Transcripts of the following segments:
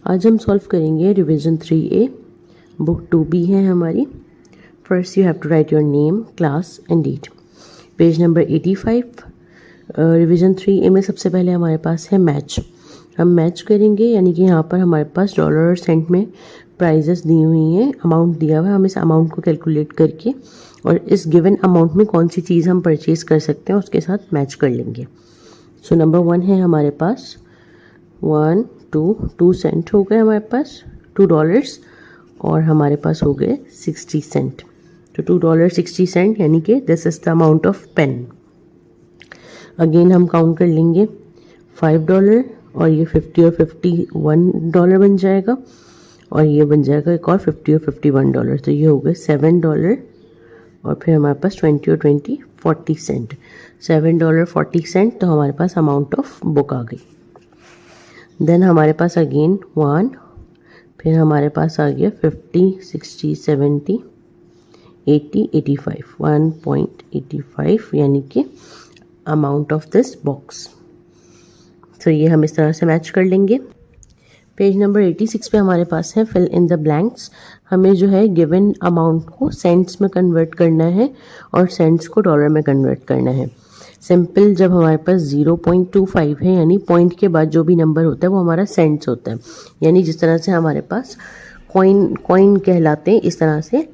आज हम सॉल्व करेंगे रिवीजन 3A, बुक 2B है हमारी। First you have to write your name, class and date. Page number 85। Revision 3A में सबसे पहले हमारे पास है मैच। हम मैच करेंगे, यानी कि यहाँ पर हमारे पास डॉलर और सेंट में प्राइजेस दी हुई हैं, अमाउंट दिया हुआ है। हम इस अमाउंट को कैलकुलेट करके और इस गिवन अमाउंट में कौन सी चीज़ हम परचेज़ कर सकते हैं उसके साथ मैच कर लेंगे। सो नंबर 1 है हमारे पास 1 2 सेंट हो गए हमारे पास, $2 और हमारे पास हो गए 60 सेंट। तो $2.60 यानी कि this is the amount of pen. Again हम काउंट कर लेंगे $5 और ये 50 और $51 बन जाएगा, और ये बन जाएगा एक और 50 और $51। तो ये हो गए $7 और फिर हमारे पास 20 और 20 40 सेंट। $7 40 सेंट। तो हमारे पास अमाउंट ऑफ बुक आ गई। देन हमारे पास अगेन 1, फिर हमारे पास आ गया 50 60 70 80 85, 1.85 यानी कि अमाउंट ऑफ दिस बॉक्स। तो ये हम इस तरह से मैच कर लेंगे। पेज नंबर 86 पे हमारे पास है फिल इन द ब्लैंक्स। हमें जो है गिवन अमाउंट को सेंट्स में कन्वर्ट करना है और सेंट्स को डॉलर में कन्वर्ट करना है। सिंपल, जब हमारे पास 0.25 है, यानी पॉइंट के बाद जो भी नंबर होता है वो हमारा सेंट्स होता है। यानी जिस तरह से हमारे पास कॉइन कहलाते हैं, इस तरह से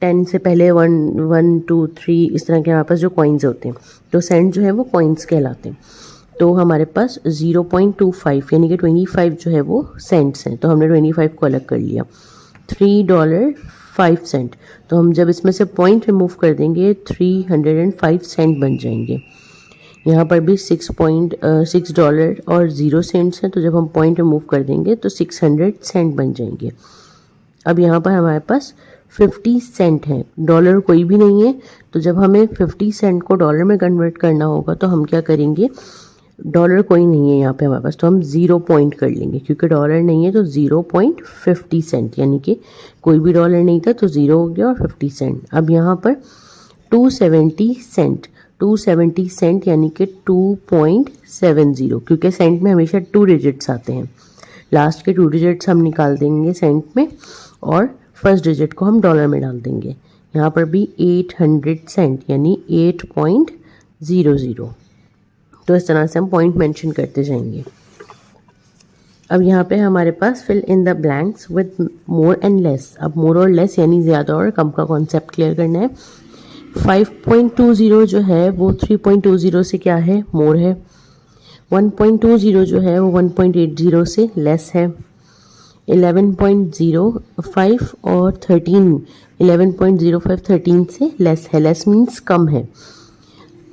10 से पहले 1 1 2 3 इस तरह के हमारे पास जो कॉइन्स होते हैं, तो सेंट जो है वो कॉइन्स कहलाते हैं। तो हमारे पास 0.25 यानी कि 25 जो है वो सेंट्स हैं। तो हमने 25 को अलग कर लिया। $3.05। तो हम जब इसमें से पॉइंट रिमूव कर देंगे 305 सेंट बन जाएंगे। यहाँ पर भी $6 और 0 सेंट्स हैं। तो जब हम पॉइंट रिमूव कर देंगे तो 600 सेंट बन जाएंगे। अब यहाँ पर हमारे पास 50 सेंट है, डॉलर कोई भी नहीं है। तो जब हमें 50 सेंट को डॉलर में कन्वर्ट करना होगा तो हम क्या करेंगे, डॉलर कोई नहीं है यहाँ पे हमारे पास, तो हम 0 पॉइंट कर लेंगे। क्योंकि डॉलर नहीं है तो 0.50 सेंट, यानी कि कोई भी डॉलर नहीं था तो 0 हो गया और 50 सेंट। अब यहाँ पर 270 सेंट, 270 सेंट यानी कि 2.70, क्योंकि सेंट में हमेशा 2 डिजिट्स आते हैं। लास्ट के 2 डिजिट्स हम निकाल देंगे सेंट में और फर्स्ट डिजिट को हम डॉलर में डाल देंगे। यहाँ पर भी 800 सेंट यानी 8.00। तो इस तरह से हम पॉइंट मेंशन करते जाएंगे। अब यहाँ पे हमारे पास fill in the blanks with more and less. अब मोर और लेस यानी ज़्यादा और कम का कॉन्सेप्ट क्लियर करना है। 5.20 जो है वो 3.20 से क्या है, मोर है। 1.20 जो है वो 1.80 से लेस है। 11.05 और 13, 11.05 13 से लेस है, लेस मीन्स कम है।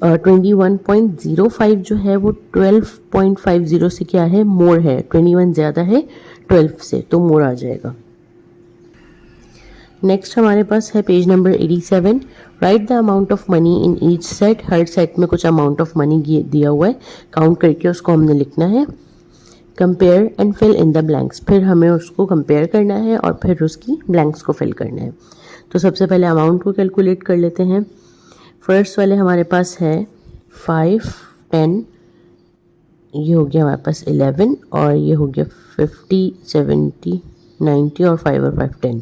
21.05 जो है वो 12.50 से क्या है, मोर है। 21 ज़्यादा है 12 से, तो मोर आ जाएगा। नेक्स्ट हमारे पास है page number 87। Right the amount of money in each set. Her set में कुछ अमाउंट ऑफ मनी दिया हुआ है, काउंट करके उसको हमने लिखना है। Compare and fill in the blanks. फिर हमें उसको कंपेयर करना है और फिर उसकी ब्लैंक्स को फिल करना है। तो सबसे पहले अमाउंट को कैलकुलेट कर लेते हैं। फर्स्ट वाले हमारे पास है 5 10, ये हो गया हमारे पास 11 और ये हो गया 50 70 90 और 5 और 5 10।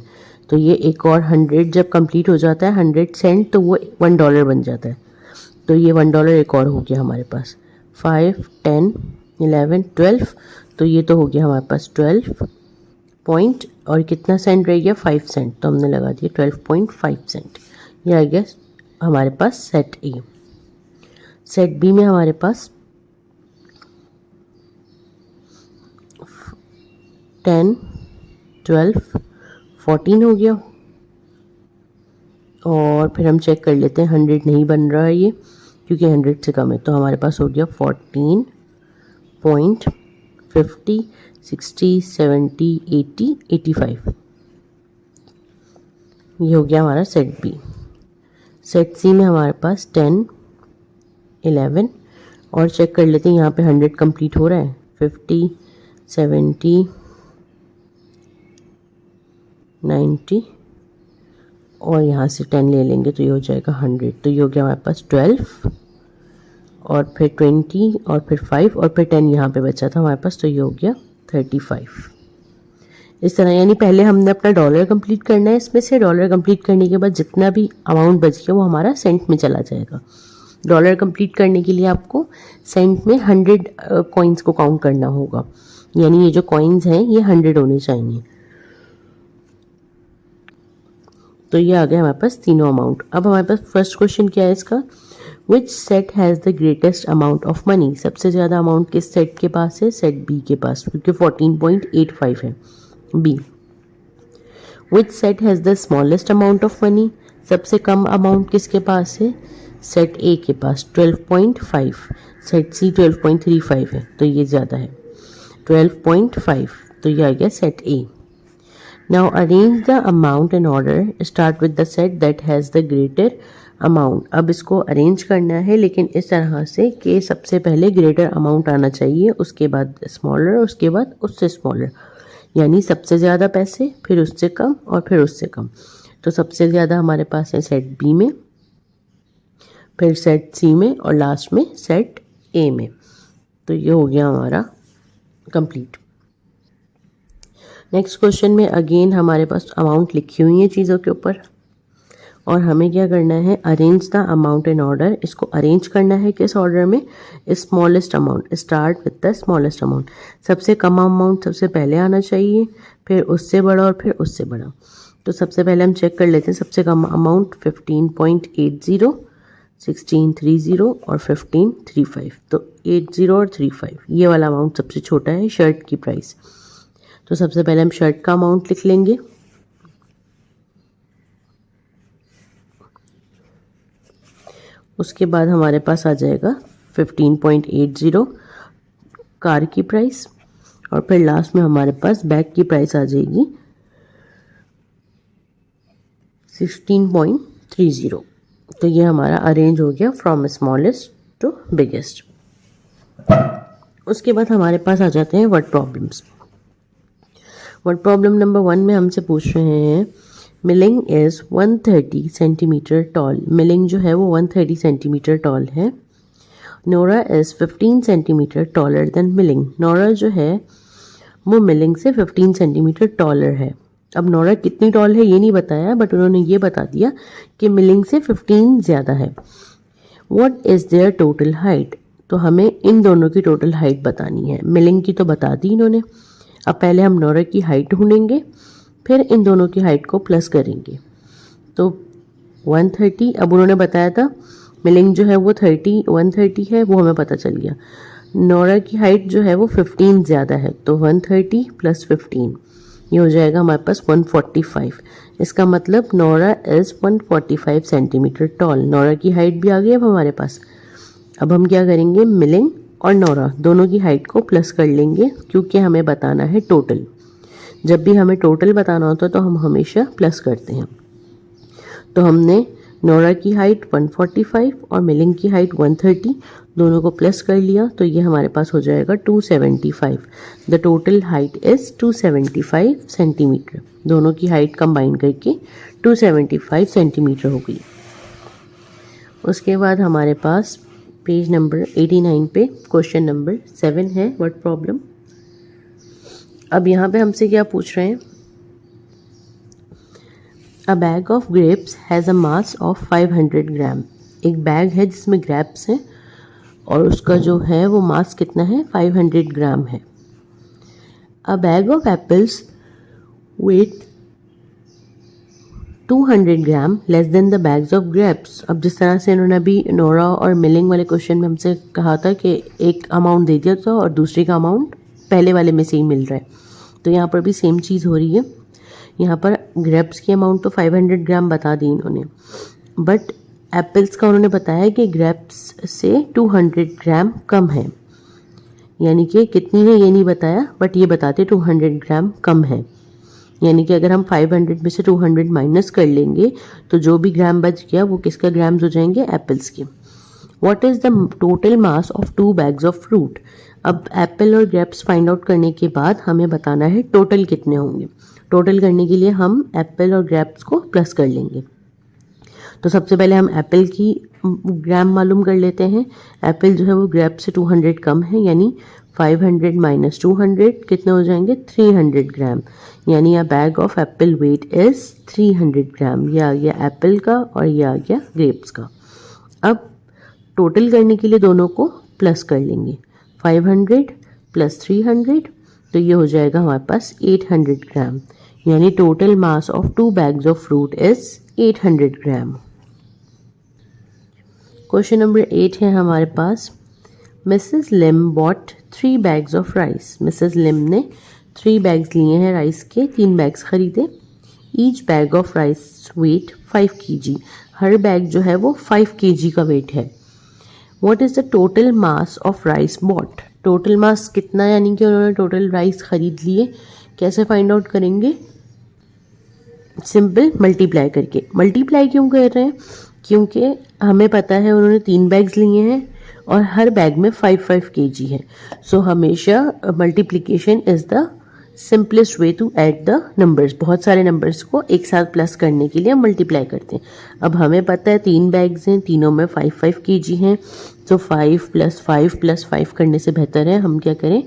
तो ये एक और 100 जब कंप्लीट हो जाता है 100 सेंट तो वो $1 बन जाता है। तो ये $1 एक और हो गया हमारे पास। 5 10 11 12, तो ये तो हो गया हमारे पास 12 पॉइंट, और कितना सेंट रह गया, 5 सेंट। तो हमने लगा दिया 12.5 सेंट। ये आ गया हमारे पास सेट ए। सेट बी में हमारे पास 10 12 14 हो गया, और फिर हम चेक कर लेते हैं 100 नहीं बन रहा है ये, क्योंकि 100 से कम है। तो हमारे पास हो गया 14.50 60 70 80 85। ये हो गया हमारा सेट बी। सेट सी में हमारे पास 10 11, और चेक कर लेते हैं यहाँ पे 100 कंप्लीट हो रहा है। 50 70 90 और यहाँ से 10 ले लेंगे तो ये हो जाएगा 100। तो ये हो गया हमारे पास 12 और फिर 20 और फिर 5 और फिर 10 यहाँ पे बचा था हमारे पास, तो ये हो गया 35। इस तरह, यानी पहले हमने अपना डॉलर कंप्लीट करना है, इसमें से डॉलर कंप्लीट करने के बाद जितना भी अमाउंट बच गया वो हमारा सेंट में चला जाएगा। डॉलर कंप्लीट करने के लिए आपको सेंट में 100 कॉइन्स को काउंट करना होगा, यानी ये जो कॉइन्स हैं ये 100 होने चाहिए। तो ये आ गया हमारे पास तीनों अमाउंट। अब हमारे पास फर्स्ट क्वेश्चन क्या है इसका, which set has the greatest amount of money. सबसे ज़्यादा अमाउंट किस सेट के पास है, सेट बी के पास, क्योंकि 14.85 है B. Which set has the smallest amount of money. सबसे कम अमाउंट किसके पास है, सेट ए के पास 12.5। सेट सी 12.35 है, तो ये ज़्यादा है 12.5, तो ये आ गया set A. Now arrange the amount in order. Start with the set that has the greater amount. अब इसको अरेंज करना है लेकिन इस तरह से कि सबसे पहले ग्रेटर अमाउंट आना चाहिए, उसके बाद स्मॉलर, उसके बाद उससे स्मॉलर, यानी सबसे ज़्यादा पैसे, फिर उससे कम और फिर उससे कम। तो सबसे ज़्यादा हमारे पास है सेट बी में, फिर सेट सी में और लास्ट में सेट ए में। तो ये हो गया हमारा कंप्लीट। नेक्स्ट क्वेश्चन में अगेन हमारे पास अमाउंट लिखी हुई है चीज़ों के ऊपर, और हमें क्या करना है, arrange the amount in order. इसको अरेंज करना है किस ऑर्डर में, smallest amount. Start with the smallest amount. सबसे कम अमाउंट सबसे पहले आना चाहिए, फिर उससे बड़ा और फिर उससे बड़ा। तो सबसे पहले हम चेक कर लेते हैं सबसे कम अमाउंट 15.80, 1630 और 1535। तो 80 और 35 ये वाला अमाउंट सबसे छोटा है, शर्ट की प्राइस। तो सबसे पहले हम शर्ट का अमाउंट लिख लेंगे, उसके बाद हमारे पास आ जाएगा 15.80 कार की प्राइस, और फिर लास्ट में हमारे पास बैग की प्राइस आ जाएगी 16.30। तो ये हमारा अरेंज हो गया फ्रॉम स्मॉलेस्ट टू बिगेस्ट। उसके बाद हमारे पास आ जाते हैं word problems. Word problem number 1 में हमसे पूछ रहे हैं, milling is 130 centimetre toll. Milling जो है वो 130 सेंटीमीटर टॉल है। Nora is 15 centimetre taller than milling. Nora जो है वो मिलिंग से 15 सेंटीमीटर टॉलर है। अब नोरा कितनी टॉल है ये नहीं बताया, बट उन्होंने ये बता दिया कि मिलिंग से 15 ज़्यादा है। What is their total height. तो हमें इन दोनों की टोटल हाइट बतानी है। मिलिंग की तो बता दी इन्होंने, अब पहले हम नोरा की हाइट ढूंढेंगे, फिर इन दोनों की हाइट को प्लस करेंगे। तो 130, अब उन्होंने बताया था मिलिंग जो है वो 130 है, वो हमें पता चल गया। नोरा की हाइट जो है वो 15 ज़्यादा है, तो 130 + 15 ये हो जाएगा हमारे पास 145। इसका मतलब Nora is 145 centimetre toll. Nora की हाइट भी आ गई अब हमारे पास। अब हम क्या करेंगे, मिलिंग और नोरा दोनों की हाइट को प्लस कर लेंगे, क्योंकि हमें बताना है टोटल। जब भी हमें टोटल बताना होता है तो हम हमेशा प्लस करते हैं। तो हमने नोरा की हाइट 145 और मिलिंग की हाइट 130 दोनों को प्लस कर लिया, तो ये हमारे पास हो जाएगा 275। The total height is 275 centimetre. दोनों की हाइट कंबाइन करके 275 सेंटीमीटर हो गई। उसके बाद हमारे पास पेज नंबर 89 पे क्वेश्चन नंबर 7 है वर्ड प्रॉब्लम। अब यहाँ पे हमसे क्या पूछ रहे हैं, अ bag of grapes has a mass of 500 ग्राम। एक बैग है जिसमें ग्रेप्स हैं और उसका जो है वो मास कितना है, 500 ग्राम है। A bag of apples weight 200 gram less than the bags of grapes. अब जिस तरह से इन्होंने अभी नोरा और मिलिंग वाले क्वेश्चन में हमसे कहा था कि एक अमाउंट दे दिया था और दूसरे का अमाउंट पहले वाले में से ही मिल रहा है, तो यहाँ पर भी सेम चीज़ हो रही है। यहाँ पर ग्रेप्स की अमाउंट तो 500 ग्राम बता दी इन्होंने, बट एप्पल्स का उन्होंने बताया कि ग्रेप्स से 200 ग्राम कम है, यानी कि कितनी है ये नहीं बताया, बट ये बताते 200 ग्राम कम है। यानी कि अगर हम 500 में से 200 माइनस कर लेंगे तो जो भी ग्राम बच गया वो किसका ग्राम्स हो जाएंगे, एप्पल्स के। What is the total mass of 2 bags of fruit. अब एप्पल और ग्रेप्स फाइंड आउट करने के बाद हमें बताना है टोटल कितने होंगे। टोटल करने के लिए हम एप्पल और ग्रेप्स को प्लस कर लेंगे। तो सबसे पहले हम एप्पल की ग्राम मालूम कर लेते हैं। एप्पल जो है वो ग्रेप से 200 कम है, यानी 500 माइनस 200 कितने हो जाएंगे 300 ग्राम, यानी a bag of apple weight is 300 gram. ये आ गया एप्पल का और ये आ गया ग्रेप्स का। अब टोटल करने के लिए दोनों को प्लस कर लेंगे, 500 प्लस 300, तो ये हो जाएगा हमारे पास 800 ग्राम, यानी total mass of 2 bags of fruit is 800 gram. Question number 8 है हमारे पास, Mrs Lim bought 3 bags of rice. Mrs Lim ने 3 बैग्स लिए हैं राइस के, 3 बैग्स खरीदे। Each bag of rice weight 5 kg, हर बैग जो है वो 5 kg का वेट है। What is the total mass of rice bought, total mass कितना, यानी कि उन्होंने टोटल राइस खरीद लिए। कैसे फाइंड आउट करेंगे, सिंपल मल्टीप्लाई करके। मल्टीप्लाई क्यों कर रहे हैं, क्योंकि हमें पता है उन्होंने 3 बैग्स लिए हैं और हर बैग में 5-5 kg है। सो हमेशा multiplication is the simplest way to add the numbers. बहुत सारे नंबर्स को एक साथ प्लस करने के लिए हम मल्टीप्लाई करते हैं। अब हमें पता है 3 बैग्स हैं, तीनों में 5-5 kg हैं, तो 5 + 5 + 5 करने से बेहतर है हम क्या करें,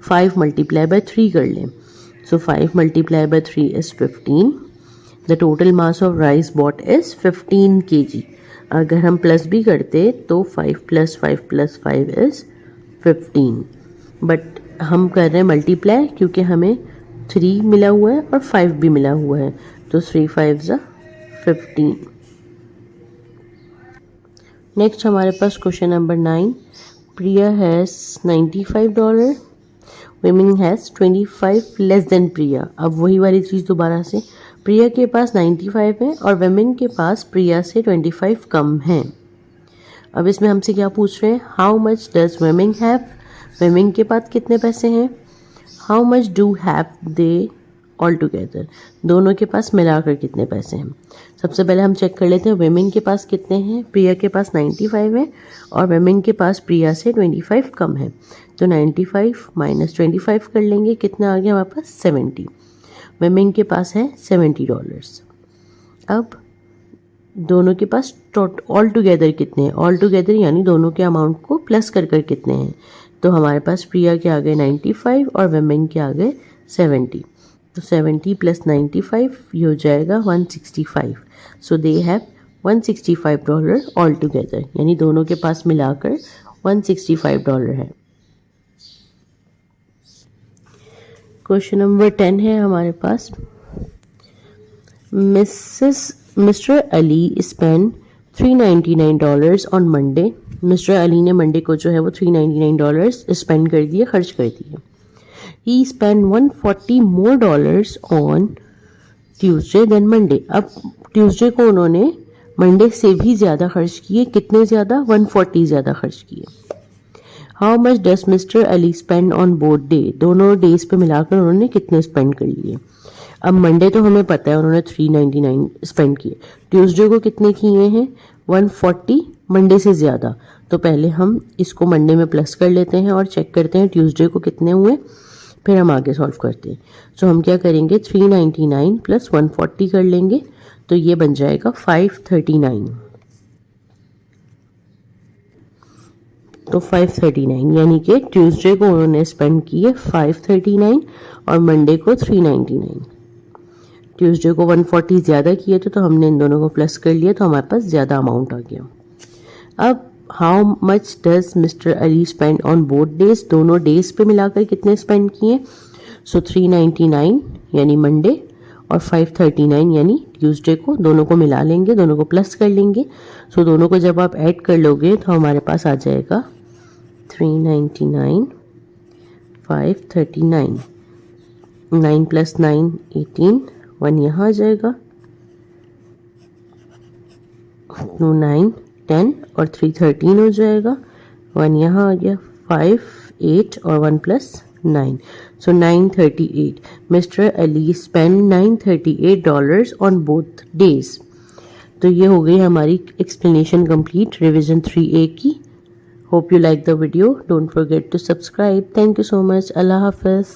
5 × 3 कर लें। So 5 × 3 is 15। The total mass of rice bought is 15 kg। अगर हम प्लस भी करते तो 5 + 5 + 5 इज़ 15, बट हम कर रहे हैं मल्टीप्लाई क्योंकि हमें 3 मिला हुआ है और 5 भी मिला हुआ है, तो 3 × 5 = 15। नेक्स्ट हमारे पास question number 9, Priya has $95, Wei Min has 25 less than Priya. अब वही वाली चीज़ दोबारा से, प्रिया के पास 95 है और विमिन के पास प्रिया से 25 कम है। अब इसमें हमसे क्या पूछ रहे हैं, how much does Wei Min have, Wei Min के पास कितने पैसे हैं। How much do have they all together, दोनों के पास मिलाकर कितने पैसे हैं। सबसे पहले हम चेक कर लेते हैं विमिन के पास कितने हैं। प्रिया के पास 95 है और विमिन के पास प्रिया से 25 कम है, तो 95 माइनस 25 कर लेंगे, कितना आ गया हमारे पास 70। विमिन के पास है $70। अब दोनों के पास ऑल टुगेदर कितने हैं, ऑल टुगेदर यानी दोनों के अमाउंट को प्लस कर कितने हैं, तो हमारे पास प्रिया के आ गए 95 और विमिन के आ गए 70, तो 70 + 95 ये हो जाएगा 165। सो दे हैव $165 ऑल टुगेदर, यानी दोनों के पास मिलाकर $165 है। क्वेश्चन नंबर 10 है हमारे पास, Mr Ali spend $399 on Monday. Mr Ali ने मंडे को जो है वो $399 स्पेंड कर दिए, खर्च कर दिए। He spend $140 more on Tuesday than Monday. अब ट्यूसडे को उन्होंने मंडे से भी ज़्यादा खर्च किए, कितने ज़्यादा, 140 ज़्यादा खर्च किए। How much does mister Ali spend on both day, दोनों डेज पे मिलाकर उन्होंने कितने स्पेंड कर लिए। अब मंडे तो हमें पता है उन्होंने 399 स्पेंड किए, ट्यूसडे को कितने किए हैं 140, मंडे से ज़्यादा, तो पहले हम इसको मंडे में प्लस कर लेते हैं और चेक करते हैं ट्यूसडे को कितने हुए, फिर हम आगे सॉल्व करते हैं। सो हम क्या करेंगे 399 + 140 कर लेंगे, तो ये बन जाएगा 539। तो 539 यानी कि ट्यूसडे को उन्होंने स्पेंड किए 539 और मंडे को 399। ट्यूसडे को 140 ज़्यादा किए थे, तो हमने इन दोनों को प्लस कर लिया, तो हमारे पास ज़्यादा अमाउंट आ गया। अब how much does mister Ali spend on both days, दोनों डेज पे मिलाकर कितने स्पेंड किए। सो 399 यानी मंडे और 539 यानी ट्यूसडे को, दोनों को मिला लेंगे, दोनों को प्लस कर लेंगे। सो दोनों को जब आप ऐड कर लोगे तो हमारे पास आ जाएगा 399 539, 9 + 9 18, 1 यहाँ आ जाएगा, 2 9 10 और 3 13 हो जाएगा, 1 यहाँ आ गया, 5 8 और 1 + 9, सो 938। Mister Ali spend $938 on both days. तो ये हो गई हमारी एक्सप्लेनेशन कंप्लीट रिवीजन 3A की। Hope you like the video, don't forget to subscribe. Thank you so much, अल्लाह हाफिज़।